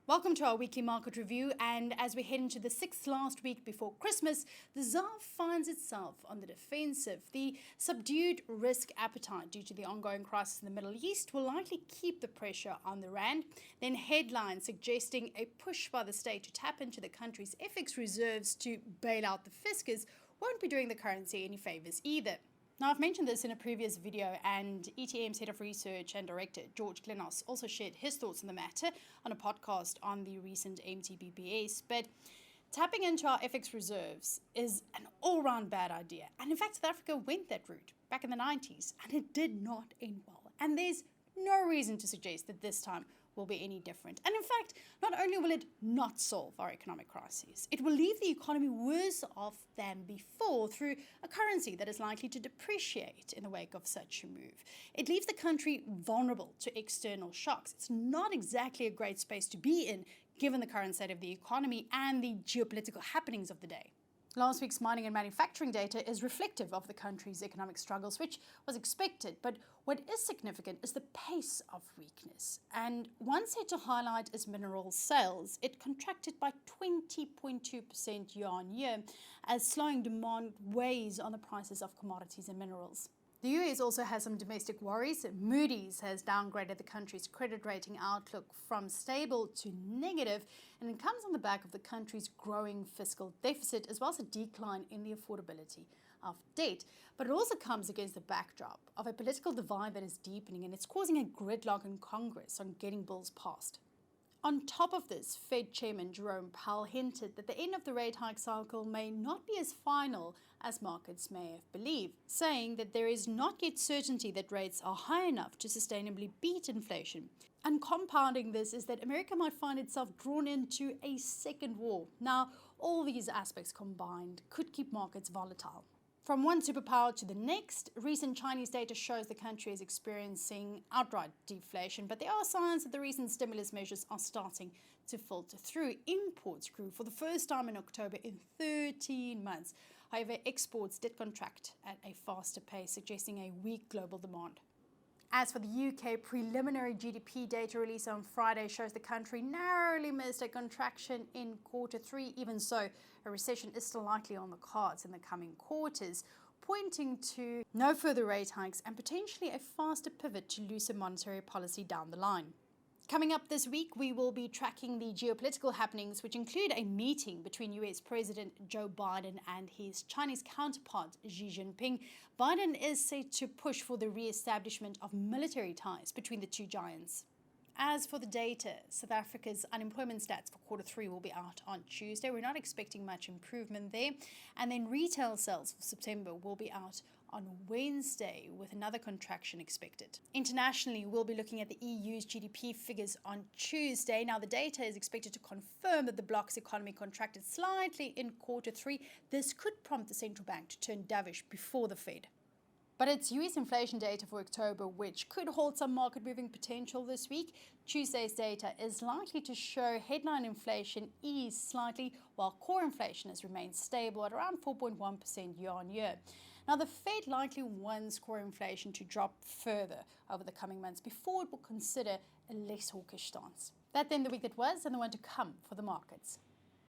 Welcome to our weekly market review, and as we head into the sixth last week before Christmas, the ZAR finds itself on the defensive. The subdued risk appetite due to the ongoing crisis in the Middle East will likely keep the pressure on the rand. Then headlines suggesting a push by the state to tap into the country's FX reserves to bail out the fiscus won't be doing the currency any favors either. Now, I've mentioned this in a previous video, and ETM's Head of Research and Director, George Glenos, also shared his thoughts on the matter on a podcast on the recent MTBBS. But tapping into our FX reserves is an all-round bad idea. And in fact, South Africa went that route back in the 90s, and it did not end well. And there's no reason to suggest that this time will be any different. And in fact, not only will it not solve our economic crises, it will leave the economy worse off than before through a currency that is likely to depreciate in the wake of such a move. It leaves the country vulnerable to external shocks. It's not exactly a great space to be in, given the current state of the economy and the geopolitical happenings of the day. Last week's mining and manufacturing data is reflective of the country's economic struggles, which was expected. But what is significant is the pace of weakness. And one set to highlight is mineral sales. It contracted by 20.2% year on year as slowing demand weighs on the prices of commodities and minerals. The US also has some domestic worries. Moody's has downgraded the country's credit rating outlook from stable to negative, and it comes on the back of the country's growing fiscal deficit as well as a decline in the affordability of debt. But it also comes against the backdrop of a political divide that is deepening, and it's causing a gridlock in Congress on getting bills passed. On top of this, Fed Chairman Jerome Powell hinted that the end of the rate hike cycle may not be as final as markets may have believed, saying that there is not yet certainty that rates are high enough to sustainably beat inflation. And compounding this is that America might find itself drawn into a second war. Now, all these aspects combined could keep markets volatile. From one superpower to the next, recent Chinese data shows the country is experiencing outright deflation, but there are signs that the recent stimulus measures are starting to filter through. Imports grew for the first time in October in 13 months. However, exports did contract at a faster pace, suggesting a weak global demand. As for the UK, preliminary GDP data release on Friday shows the country narrowly missed a contraction in quarter three. Even so, a recession is still likely on the cards in the coming quarters, pointing to no further rate hikes and potentially a faster pivot to looser monetary policy down the line. Coming up this week, we will be tracking the geopolitical happenings, which include a meeting between US President Joe Biden and his Chinese counterpart Xi Jinping. Biden is set to push for the re-establishment of military ties between the two giants. As for the data, South Africa's unemployment stats for quarter three will be out on Tuesday. We're not expecting much improvement there. And then retail sales for September will be out on Wednesday, with another contraction expected. Internationally, we'll be looking at the EU's GDP figures on Tuesday. Now, the data is expected to confirm that the bloc's economy contracted slightly in quarter three. This could prompt the central bank to turn dovish before the Fed. But it's US inflation data for October, which could hold some market moving potential this week. Tuesday's data is likely to show headline inflation ease slightly, while core inflation has remained stable at around 4.1% year on year. Now, the Fed likely wants core inflation to drop further over the coming months before it will consider a less hawkish stance. That then the week that was and the one to come for the markets.